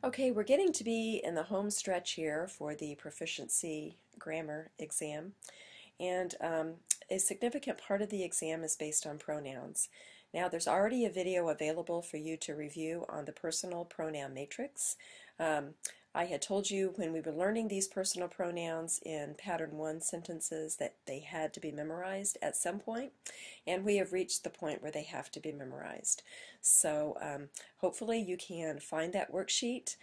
Okay, we're getting to be in the home stretch here for the proficiency grammar exam, and a significant part of the exam is based on pronouns. Now, there's already a video available for you to review on the personal pronoun matrix. I had told you when we were learning these personal pronouns in Pattern 1 sentences that they had to be memorized at some point, and we have reached the point where they have to be memorized. So hopefully you can find that worksheet.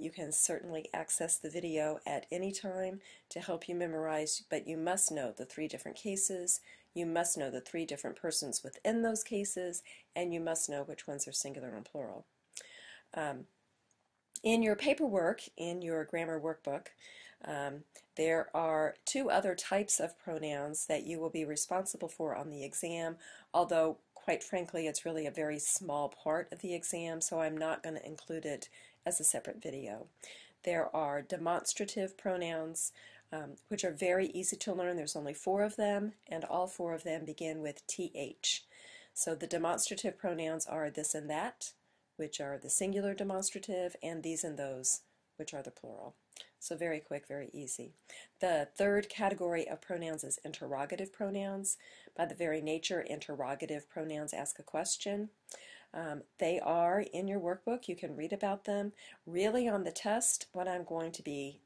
You can certainly access the video at any time to help you memorize, but you must know the 3 different cases, you must know the 3 different persons within those cases, and you must know which ones are singular and plural. In your paperwork, in your grammar workbook, there are 2 other types of pronouns that you will be responsible for on the exam, although quite frankly it's really a very small part of the exam, so I'm not going to include it as a separate video. There are demonstrative pronouns, which are very easy to learn. There's only 4 of them, and all 4 of them begin with th. So the demonstrative pronouns are this and that, which are the singular demonstrative, and these and those, which are the plural. So very quick, very easy. The 3rd category of pronouns is interrogative pronouns. By the very nature, interrogative pronouns ask a question. They are in your workbook. You can read about them. Really on the test, what I'm going to be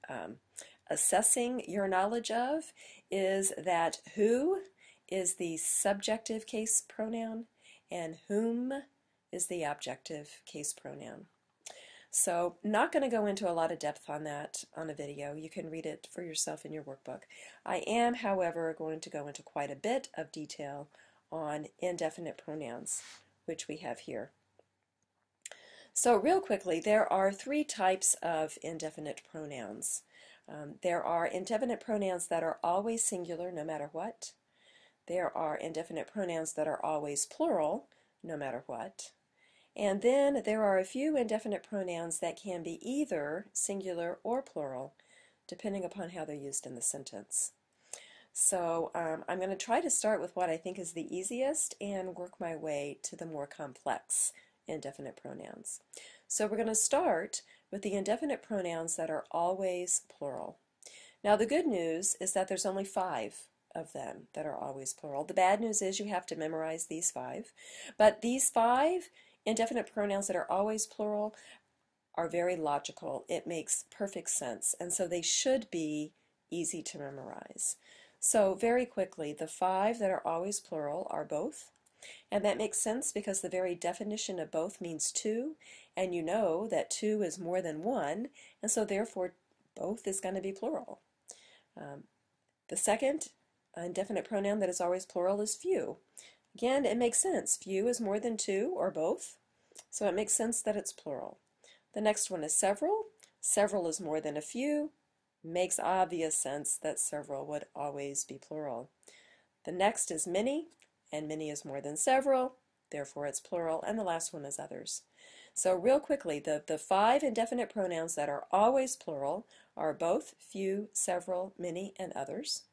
assessing your knowledge of is that who is the subjective case pronoun and whom is the objective case pronoun. So not going to go into a lot of depth on that on a video. You can read it for yourself in your workbook. I am, however, going to go into quite a bit of detail on indefinite pronouns, which we have here. So real quickly, there are 3 types of indefinite pronouns. There are indefinite pronouns that are always singular no matter what. There are indefinite pronouns that are always plural no matter what. And then there are a few indefinite pronouns that can be either singular or plural, depending upon how they're used in the sentence. So I'm going to try to start with what I think is the easiest and work my way to the more complex indefinite pronouns. So we're going to start with the indefinite pronouns that are always plural. Now the good news is that there's only 5 of them that are always plural. The bad news is you have to memorize these 5, but these 5 indefinite pronouns that are always plural are very logical. It makes perfect sense, and so they should be easy to memorize. So very quickly, the 5 that are always plural are both, and that makes sense because the very definition of both means 2, and you know that 2 is more than 1, and so therefore both is going to be plural. The second indefinite pronoun that is always plural is few. Again, it makes sense. Few is more than 2 or both, so it makes sense that it's plural. The next one is several. Several is more than a few. Makes obvious sense that several would always be plural. The next is many, and many is more than several, therefore it's plural, and the last one is others. So real quickly, the 5 indefinite pronouns that are always plural are both, few, several, many, and others.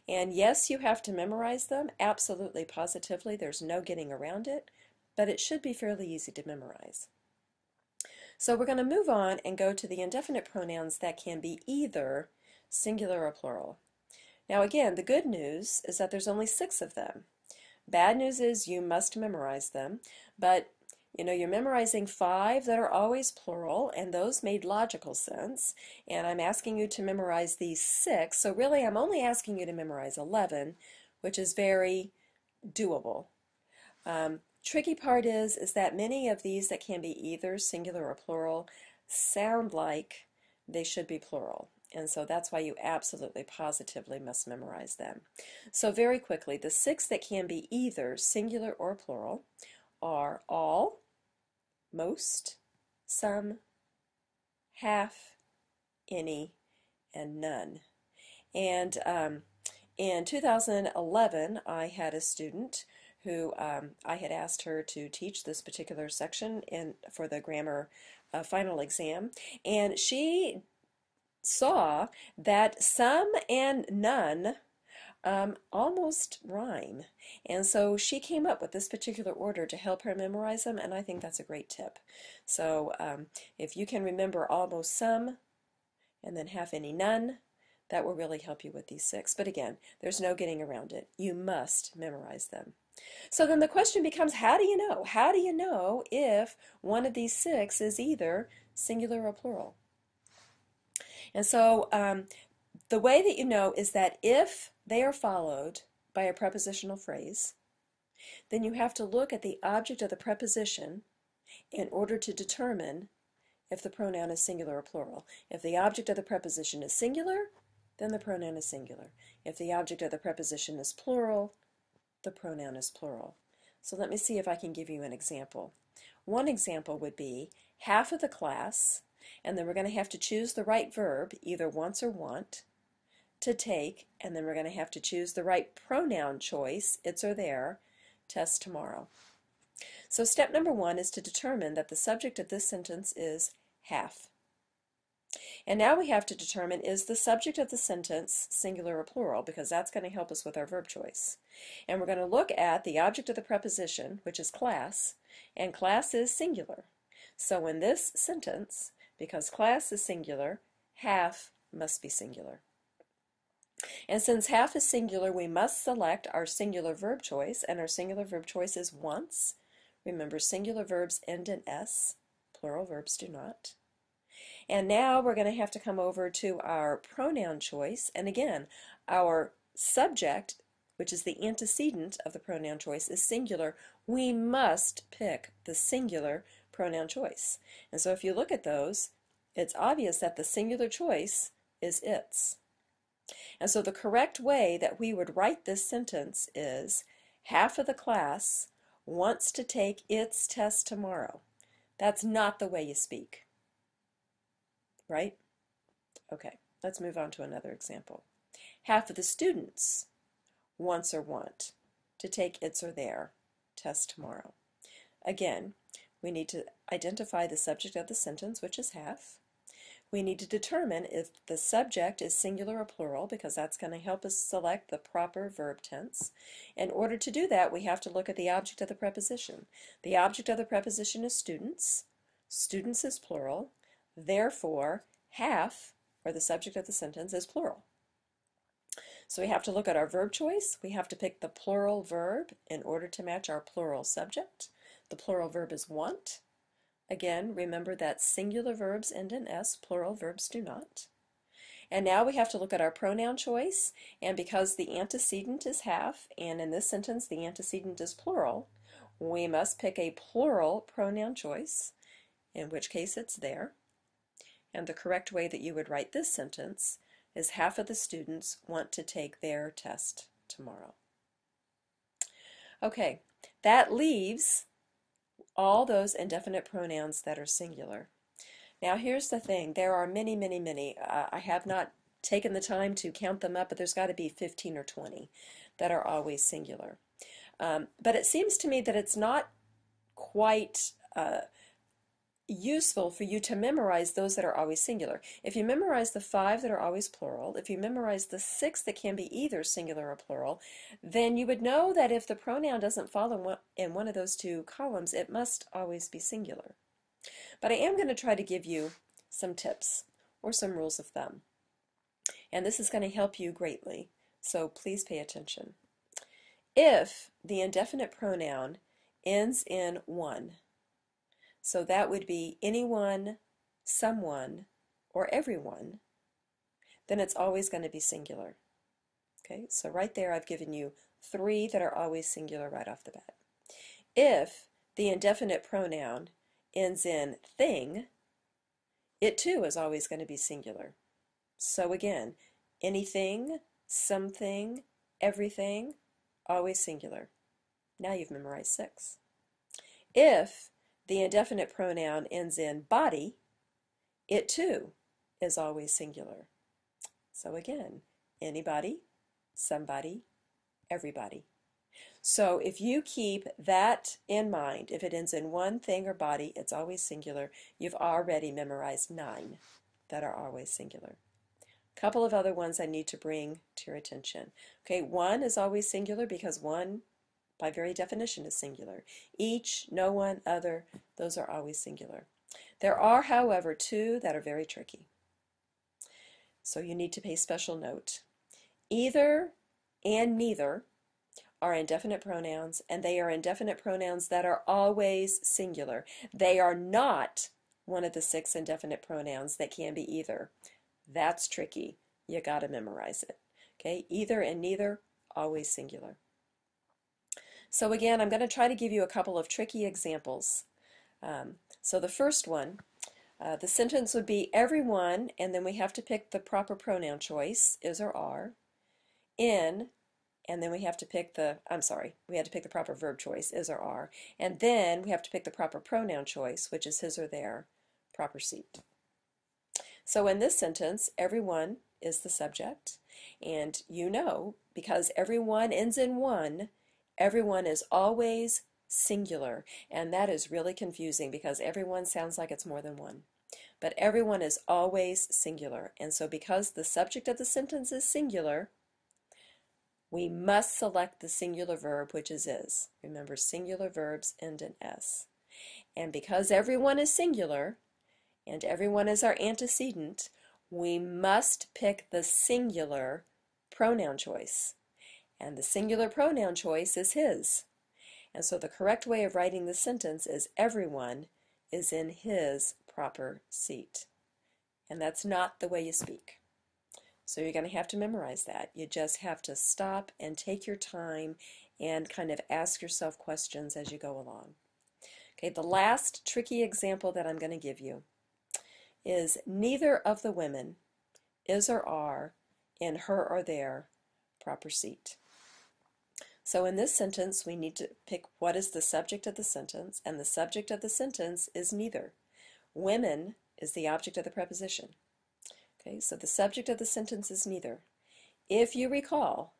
And yes, you have to memorize them, absolutely, positively. There's no getting around it, but it should be fairly easy to memorize. So we're going to move on and go to the indefinite pronouns that can be either singular or plural. Now again, the good news is that there's only 6 of them. Bad news is you must memorize them, but you're memorizing 5 that are always plural, and those made logical sense, and I'm asking you to memorize these 6, so really I'm only asking you to memorize 11, which is very doable. Tricky part is that many of these that can be either singular or plural sound like they should be plural, and so that's why you absolutely positively must memorize them. So very quickly, the 6 that can be either singular or plural are all, most, some, half, any, and none. And in 2011, I had a student who I had asked her to teach this particular section for the grammar final exam, and she saw that some and none Almost rhyme. And so she came up with this particular order to help her memorize them, and I think that's a great tip. So if you can remember almost some and then half any none, that will really help you with these 6. But again, there's no getting around it. You must memorize them. So then the question becomes, how do you know? How do you know if one of these 6 is either singular or plural? And so the way that you know is that if they are followed by a prepositional phrase, then you have to look at the object of the preposition in order to determine if the pronoun is singular or plural. If the object of the preposition is singular, then the pronoun is singular. If the object of the preposition is plural, the pronoun is plural. So let me see if I can give you an example. One example would be half of the class, and then we're going to have to choose the right verb, either once or want, to take, and then we're going to have to choose the right pronoun choice, its or their, test tomorrow. So step number 1 is to determine that the subject of this sentence is half. And now we have to determine, is the subject of the sentence singular or plural, because that's going to help us with our verb choice. And we're going to look at the object of the preposition, which is class, and class is singular. So in this sentence, because class is singular, half must be singular. And since half is singular, we must select our singular verb choice, and our singular verb choice is once. Remember, singular verbs end in S, plural verbs do not. And now we're going to have to come over to our pronoun choice, and again, our subject, which is the antecedent of the pronoun choice, is singular. We must pick the singular pronoun choice. And so if you look at those, it's obvious that the singular choice is its. And so the correct way that we would write this sentence is, half of the class wants to take its test tomorrow. That's not the way you speak, right? Okay, let's move on to another example. Half of the students wants or want to take its or their test tomorrow. Again, we need to identify the subject of the sentence, which is half. We need to determine if the subject is singular or plural, because that's going to help us select the proper verb tense. In order to do that, we have to look at the object of the preposition. The object of the preposition is students. Students is plural. Therefore, half, or the subject of the sentence, is plural. So we have to look at our verb choice. We have to pick the plural verb in order to match our plural subject. The plural verb is want. Again, remember that singular verbs end in S, plural verbs do not. And now we have to look at our pronoun choice, and because the antecedent is half, and in this sentence the antecedent is plural, we must pick a plural pronoun choice, in which case it's there. And the correct way that you would write this sentence is, half of the students want to take their test tomorrow. Okay, that leaves all those indefinite pronouns that are singular. Now here's the thing, there are many, many, many. I have not taken the time to count them up, but there's got to be 15 or 20 that are always singular. But it seems to me that it's not quite useful for you to memorize those that are always singular. If you memorize the 5 that are always plural, if you memorize the 6 that can be either singular or plural, then you would know that if the pronoun doesn't fall in one of those 2 columns, it must always be singular. But I am going to try to give you some tips or some rules of thumb. And this is going to help you greatly, so please pay attention. If the indefinite pronoun ends in one, so that would be anyone, someone, or everyone, then it's always going to be singular. Okay, so right there I've given you 3 that are always singular right off the bat. If the indefinite pronoun ends in thing, it too is always going to be singular. So again, anything, something, everything, always singular. Now you've memorized 6. If the indefinite pronoun ends in body, it too is always singular. So again, anybody, somebody, everybody. So if you keep that in mind, if it ends in one, thing, or body, it's always singular. You've already memorized 9 that are always singular. couple of other ones I need to bring to your attention. Okay, one is always singular because one, by very definition, is singular. Each, no one, other, those are always singular. There are, however, two that are very tricky. So you need to pay special note. Either and neither are indefinite pronouns, and they are indefinite pronouns that are always singular. They are not one of the 6 indefinite pronouns that can be either. That's tricky. You got to memorize it. Okay, either and neither, always singular. So again, I'm going to try to give you a couple of tricky examples. So the first one, the sentence would be everyone, and then we have to pick the proper pronoun choice, is or are, in, and then we have to pick the, we had to pick the proper verb choice, is or are, and then we have to pick the proper pronoun choice, which is his or their, proper seat. So in this sentence, everyone is the subject, and you know, because everyone ends in one, everyone is always singular, and that is really confusing because everyone sounds like it's more than one. But everyone is always singular, and so because the subject of the sentence is singular, we must select the singular verb, which is. Remember, singular verbs end in S. And because everyone is singular, and everyone is our antecedent, we must pick the singular pronoun choice. And the singular pronoun choice is his. And so the correct way of writing the sentence is everyone is in his proper seat. And that's not the way you speak. So you're going to have to memorize that. You just have to stop and take your time and kind of ask yourself questions as you go along. Okay, the last tricky example that I'm going to give you is neither of the women is or are in her or their proper seat. So in this sentence, we need to pick what is the subject of the sentence, and the subject of the sentence is neither. Women is the object of the preposition. Okay, so the subject of the sentence is neither. If you recall,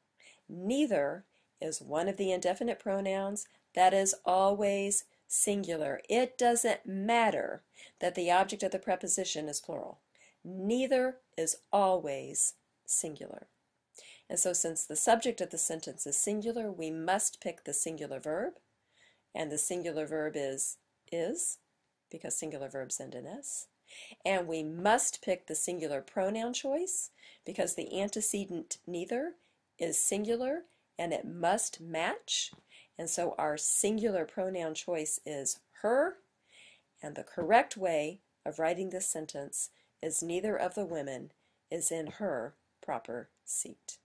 neither is one of the indefinite pronouns that is always singular. It doesn't matter that the object of the preposition is plural. Neither is always singular. And so since the subject of the sentence is singular, we must pick the singular verb, and the singular verb is, because singular verbs end in S. And we must pick the singular pronoun choice, because the antecedent neither is singular, and it must match. And so our singular pronoun choice is her, and the correct way of writing this sentence is neither of the women is in her proper seat.